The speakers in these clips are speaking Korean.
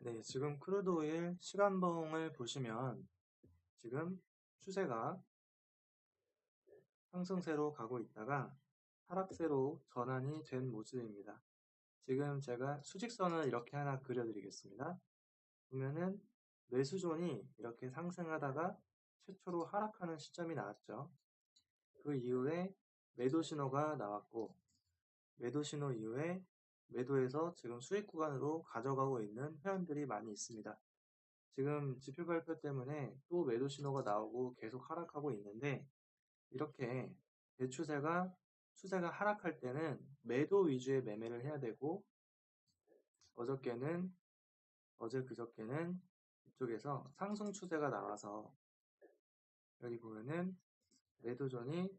네, 지금 크루드 오일 시간봉을 보시면 지금 추세가 상승세로 가고 있다가 하락세로 전환이 된 모습입니다. 지금 제가 수직선을 이렇게 하나 그려드리겠습니다. 보면은 매수존이 이렇게 상승하다가 최초로 하락하는 시점이 나왔죠. 그 이후에 매도 신호가 나왔고, 매도 신호 이후에 매도해서 지금 수익 구간으로 가져가고 있는 회원들이 많이 있습니다. 지금 지표 발표 때문에 또 매도 신호가 나오고 계속 하락하고 있는데, 이렇게 추세가 하락할 때는 매도 위주의 매매를 해야 되고, 그저께는 이쪽에서 상승 추세가 나와서 여기 보면은 매도존이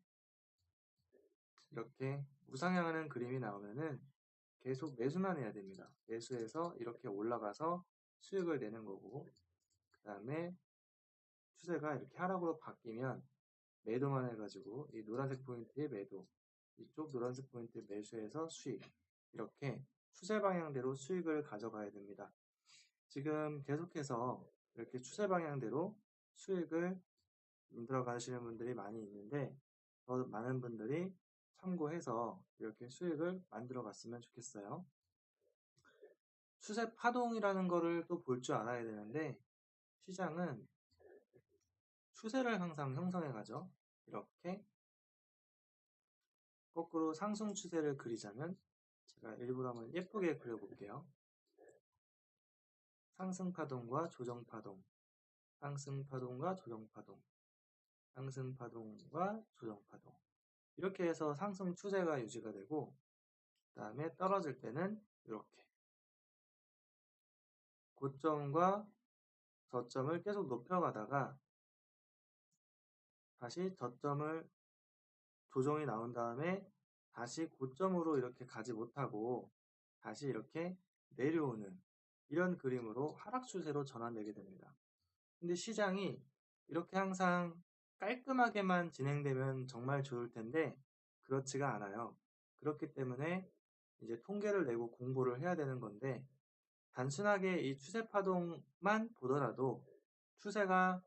이렇게 우상향하는 그림이 나오면은 계속 매수만 해야 됩니다. 매수해서 이렇게 올라가서 수익을 내는 거고, 그 다음에 추세가 이렇게 하락으로 바뀌면 매도만 해가지고 이 노란색 포인트의 매도, 이쪽 노란색 포인트의 매수해서 수익, 이렇게 추세 방향대로 수익을 가져가야 됩니다. 지금 계속해서 이렇게 추세 방향대로 수익을 만들어 가시는 분들이 많이 있는데, 더 많은 분들이 참고해서 이렇게 수익을 만들어 갔으면 좋겠어요. 추세 파동이라는 거를 또 볼 줄 알아야 되는데, 시장은 추세를 항상 형성해 가죠. 이렇게 거꾸로 상승 추세를 그리자면, 제가 일부러 한번 예쁘게 그려볼게요. 상승 파동과 조정 파동, 상승 파동과 조정 파동, 상승 파동과 조정 파동, 이렇게 해서 상승 추세가 유지가 되고, 그 다음에 떨어질 때는 이렇게 고점과 저점을 계속 높여가다가 다시 저점을 조정이 나온 다음에 다시 고점으로 이렇게 가지 못하고 다시 이렇게 내려오는 이런 그림으로 하락 추세로 전환되게 됩니다. 근데 시장이 이렇게 항상 깔끔하게만 진행되면 정말 좋을 텐데 그렇지가 않아요. 그렇기 때문에 이제 통계를 내고 공부를 해야 되는 건데, 단순하게 이 추세 파동만 보더라도 추세가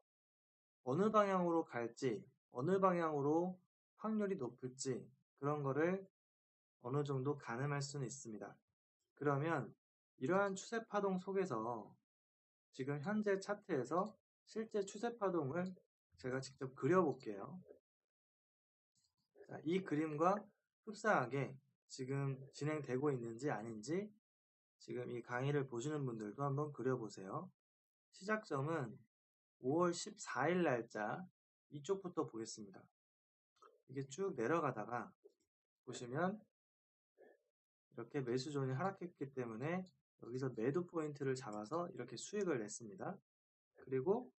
어느 방향으로 갈지, 어느 방향으로 확률이 높을지 그런 거를 어느 정도 가늠할 수는 있습니다. 그러면 이러한 추세 파동 속에서 지금 현재 차트에서 실제 추세 파동을 제가 직접 그려볼게요. 자, 이 그림과 흡사하게 지금 진행되고 있는지 아닌지 지금 이 강의를 보시는 분들도 한번 그려보세요. 시작점은 5월 14일 날짜 이쪽부터 보겠습니다. 이게 쭉 내려가다가 보시면 이렇게 매수존이 하락했기 때문에 여기서 매도 포인트를 잡아서 이렇게 수익을 냈습니다. 그리고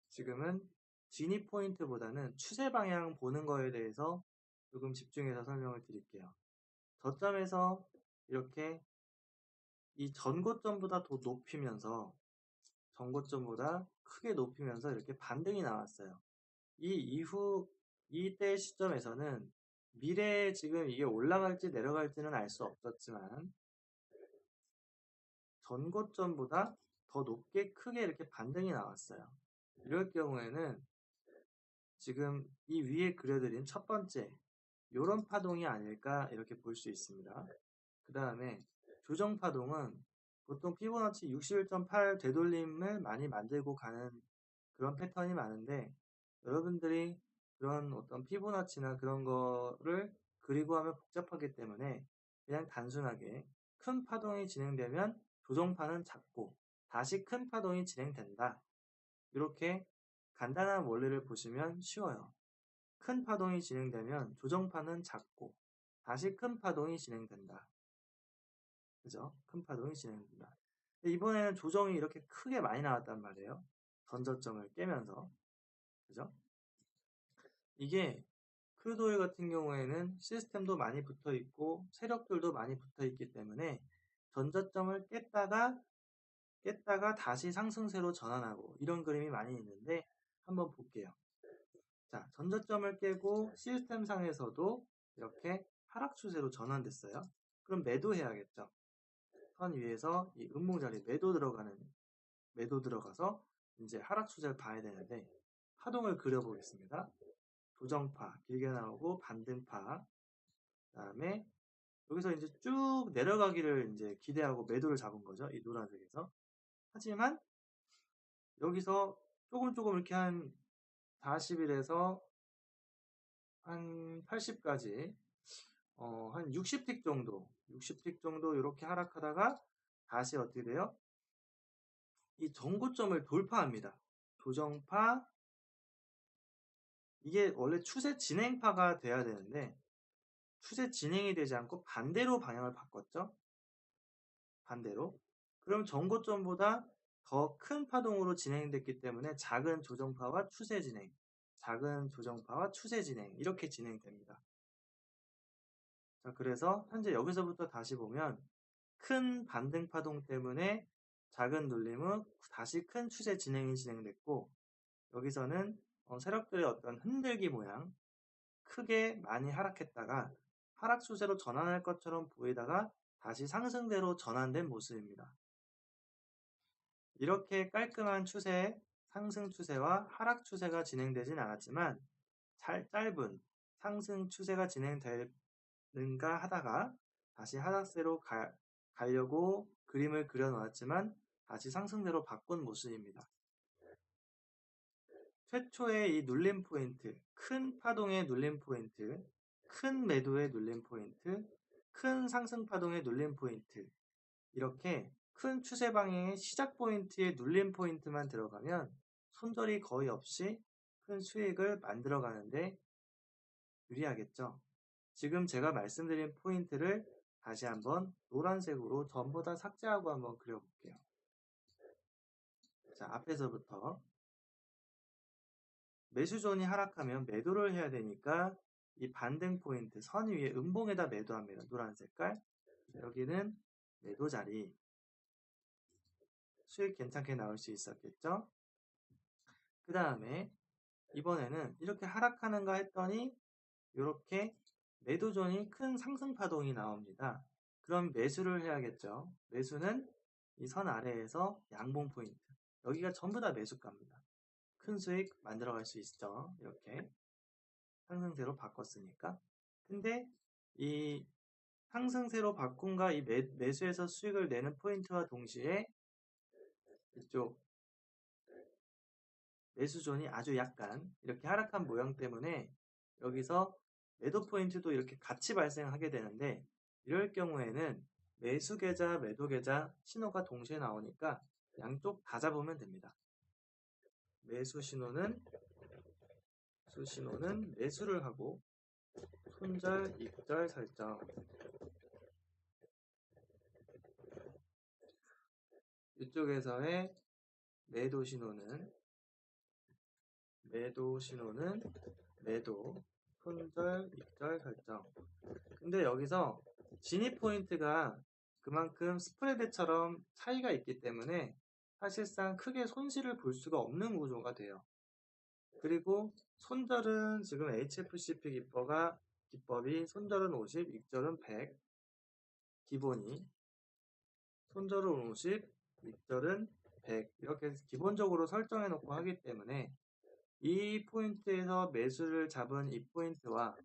지금은 진입 포인트보다는 추세 방향 보는 거에 대해서 조금 집중해서 설명을 드릴게요. 저점에서 이렇게 이 전고점보다 더 높이면서, 전고점보다 크게 높이면서 이렇게 반등이 나왔어요. 이 이후 이때 시점에서는 미래에 지금 이게 올라갈지 내려갈지는 알 수 없었지만 전고점보다 더 높게 크게 이렇게 반등이 나왔어요. 이럴 경우에는 지금 이 위에 그려드린 첫 번째 요런 파동이 아닐까 이렇게 볼 수 있습니다. 그 다음에 조정 파동은 보통 피보나치 61.8 되돌림을 많이 만들고 가는 그런 패턴이 많은데, 여러분들이 그런 어떤 피보나치나 그런 거를 그리고 하면 복잡하기 때문에 그냥 단순하게 큰 파동이 진행되면 조정파는 작고 다시 큰 파동이 진행된다, 이렇게 간단한 원리를 보시면 쉬워요. 큰 파동이 진행되면 조정파는 작고 다시 큰 파동이 진행된다. 그죠? 큰 파동이 진행된다. 근데 이번에는 조정이 이렇게 크게 많이 나왔단 말이에요. 전저점을 깨면서. 그죠? 이게 크루드 오일 같은 경우에는 시스템도 많이 붙어 있고 세력들도 많이 붙어 있기 때문에 전저점을 깼다가 다시 상승세로 전환하고 이런 그림이 많이 있는데, 한번 볼게요. 자, 전저점을 깨고 시스템상에서도 이렇게 하락 추세로 전환됐어요. 그럼 매도해야겠죠. 선 위에서 이 음봉자리 매도 들어가서 이제 하락 추세를 봐야 되는데 파동을 그려보겠습니다. 조정파 길게 나오고 반등파, 그다음에 여기서 이제 쭉 내려가기를 이제 기대하고 매도를 잡은 거죠. 이 노란색에서. 하지만 여기서 조금 이렇게 한 40일에서 한 80까지 한 60틱 정도 이렇게 하락하다가 다시 어떻게 돼요? 이 전고점을 돌파합니다. 조정파, 이게 원래 추세 진행파가 돼야 되는데 추세 진행이 되지 않고 반대로 방향을 바꿨죠. 반대로. 그럼 전고점보다 더 큰 파동으로 진행됐기 때문에 작은 조정파와 추세 진행, 이렇게 진행됩니다. 자, 그래서 현재 여기서부터 다시 보면 큰 반등 파동 때문에 작은 눌림은 다시 큰 추세 진행이 진행됐고, 여기서는 세력들의 어떤 흔들기 모양, 크게 많이 하락했다가 하락 추세로 전환할 것처럼 보이다가 다시 상승대로 전환된 모습입니다. 이렇게 깔끔한 추세, 상승 추세와 하락 추세가 진행되진 않았지만 짧은 상승 추세가 진행되는가 하다가 다시 하락세로 가려고 그림을 그려놓았지만 다시 상승대로 바꾼 모습입니다. 최초의 이 눌림 포인트, 큰 파동의 눌림 포인트, 큰 매도의 눌림 포인트, 큰 상승 파동의 눌림 포인트, 이렇게 큰 추세 방향의 시작 포인트에 눌림 포인트만 들어가면 손절이 거의 없이 큰 수익을 만들어 가는데 유리하겠죠. 지금 제가 말씀드린 포인트를 다시 한번 노란색으로 전부 다 삭제하고 한번 그려볼게요. 자, 앞에서부터 매수존이 하락하면 매도를 해야 되니까 이 반등 포인트 선 위에 음봉에다 매도합니다. 노란 색깔. 여기는 매도 자리. 수익 괜찮게 나올 수 있었겠죠? 그 다음에 이번에는 이렇게 하락하는가 했더니 이렇게 매도존이 큰 상승 파동이 나옵니다. 그럼 매수를 해야겠죠. 매수는 이 선 아래에서 양봉 포인트. 여기가 전부 다 매수가입니다. 큰 수익 만들어갈 수 있죠. 이렇게 상승세로 바꿨으니까. 근데 이 상승세로 바꾼가 이 매수에서 수익을 내는 포인트와 동시에 이쪽 매수존이 아주 약간 이렇게 하락한 모양 때문에 여기서 매도 포인트도 이렇게 같이 발생하게 되는데 이럴 경우에는 매수 계좌, 매도 계좌 신호가 동시에 나오니까 양쪽 다 잡으면 됩니다. 매수 신호는 매수를 하고 손절, 익절 설정. 이쪽에서의 매도 신호는 매도, 손절, 익절 설정. 근데 여기서 진입 포인트가 그만큼 스프레드처럼 차이가 있기 때문에 사실상 크게 손실을 볼 수가 없는 구조가 돼요. 그리고 손절은 지금 HFCP 기법이 손절은 50, 익절은 100, 기본이 손절은 50, 익절은 100 이렇게 기본적으로 설정해 놓고 하기 때문에 이 포인트에서 매수를 잡은 이 포인트와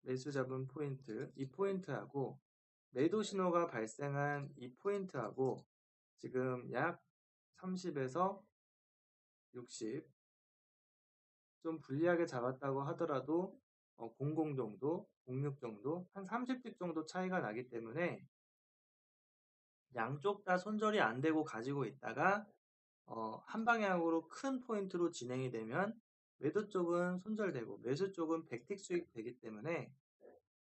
매수 잡은 포인트, 이 포인트하고 매도 신호가 발생한 이 포인트하고 지금 약 30에서 60 좀 불리하게 잡았다고 하더라도 00 정도, 06 정도, 한 30틱 정도 차이가 나기 때문에 양쪽 다 손절이 안 되고 가지고 있다가 한 방향으로 큰 포인트로 진행이 되면 매도 쪽은 손절되고 매수 쪽은 100틱 수익 되기 때문에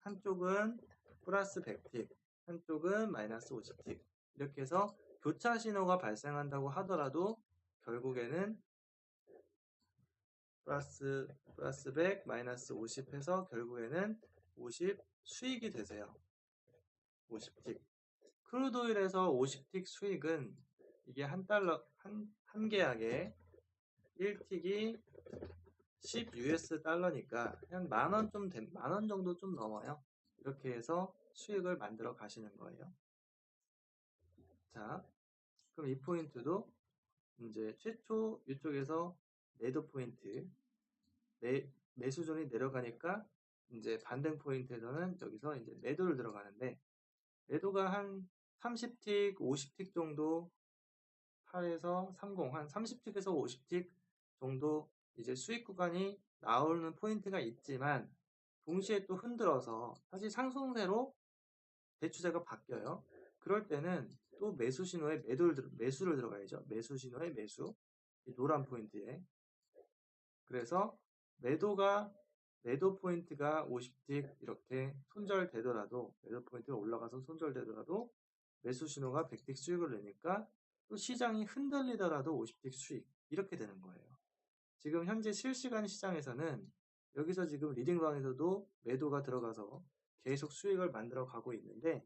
한쪽은 플러스 100틱, 한쪽은 마이너스 50틱 이렇게 해서 교차 신호가 발생한다고 하더라도 결국에는 플러스 100, 마이너스 50 해서 결국에는 50 수익이 되세요. 50틱. 크루드오일에서 50틱 수익은 이게 한 계약에 1틱이 10 US 달러니까 한 만원 정도 좀 넘어요. 이렇게 해서 수익을 만들어 가시는 거예요. 자, 그럼 이 포인트도 이제 최초 이쪽에서 매도 포인트, 매수존이 내려가니까 이제 반등 포인트에서는 여기서 이제 매도를 들어가는데, 매도가 한 30틱, 50틱 정도 8에서 30, 한 30틱에서 50틱 정도 이제 수익 구간이 나오는 포인트가 있지만, 동시에 또 흔들어서 사실 상승세로 대추세가 바뀌어요. 그럴 때는 또 매수 신호에 매수를 들어가야죠. 매수 신호에 매수. 이 노란 포인트에. 그래서 매도 포인트가 50틱 이렇게 손절되더라도, 매도 포인트가 올라가서 손절되더라도 매수 신호가 100틱 수익을 내니까 또 시장이 흔들리더라도 50틱 수익 이렇게 되는 거예요. 지금 현재 실시간 시장에서는 여기서 지금 리딩방에서도 매도가 들어가서 계속 수익을 만들어 가고 있는데,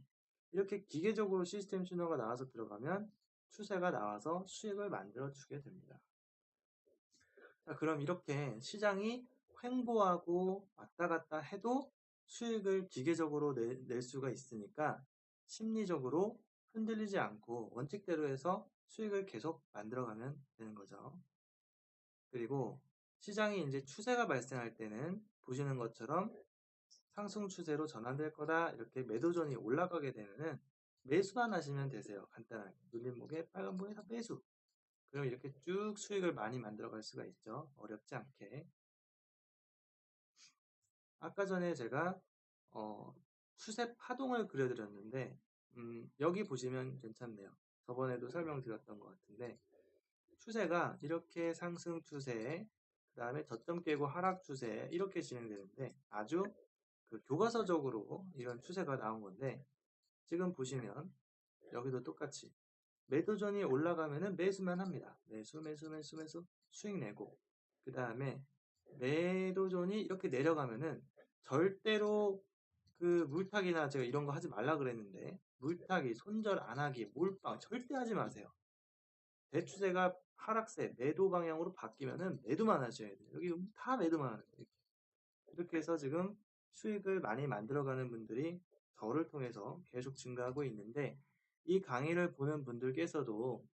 이렇게 기계적으로 시스템 신호가 나와서 들어가면 추세가 나와서 수익을 만들어 주게 됩니다. 자, 그럼 이렇게 시장이 횡보하고 왔다 갔다 해도 수익을 기계적으로 낼 수가 있으니까 심리적으로 흔들리지 않고 원칙대로 해서 수익을 계속 만들어가면 되는 거죠. 그리고 시장이 이제 추세가 발생할 때는 보시는 것처럼 상승 추세로 전환될 거다 이렇게 매도존이 올라가게 되면은 매수만 하시면 되세요. 간단하게 눌림목에 빨간불에서 매수. 그럼 이렇게 쭉 수익을 많이 만들어 갈 수가 있죠. 어렵지 않게. 아까 전에 제가 추세 파동을 그려드렸는데 여기 보시면 괜찮네요. 저번에도 설명드렸던 것 같은데, 추세가 이렇게 상승 추세, 그 다음에 저점 깨고 하락 추세 이렇게 진행되는데, 아주 교과서적으로 이런 추세가 나온 건데, 지금 보시면 여기도 똑같이 매도존이 올라가면은 매수만 합니다. 매수 수익 내고, 그 다음에 매도존이 이렇게 내려가면은 절대로 그 물타기나 제가 이런 거 하지 말라 그랬는데, 물타기, 손절 안 하기, 몰빵 절대 하지 마세요. 대추세가 하락세, 매도 방향으로 바뀌면은 매도만 하셔야 돼요. 여기 다 매도만 하는 거예요. 이렇게 해서 지금 수익을 많이 만들어가는 분들이 저를 통해서 계속 증가하고 있는데, 이 강의를 보는 분들께서도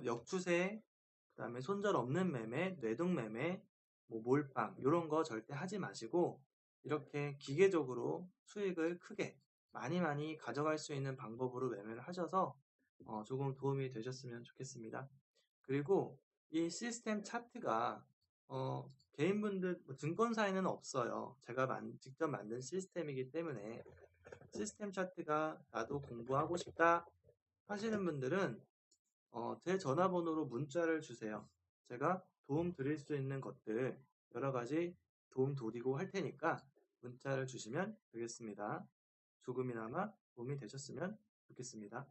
역추세, 그 다음에 손절 없는 매매, 뇌동 매매, 뭐 몰빵 이런 거 절대 하지 마시고, 이렇게 기계적으로 수익을 크게 많이 가져갈 수 있는 방법으로 매매를 하셔서 조금 도움이 되셨으면 좋겠습니다. 그리고 이 시스템 차트가 개인분들, 증권사에는 없어요. 제가 직접 만든 시스템이기 때문에, 시스템 차트가 나도 공부하고 싶다 하시는 분들은 제 전화번호로 문자를 주세요. 제가 도움 드릴 수 있는 것들 여러 가지 도움 드리고 할 테니까 문자를 주시면 되겠습니다. 조금이나마 도움이 되셨으면 좋겠습니다.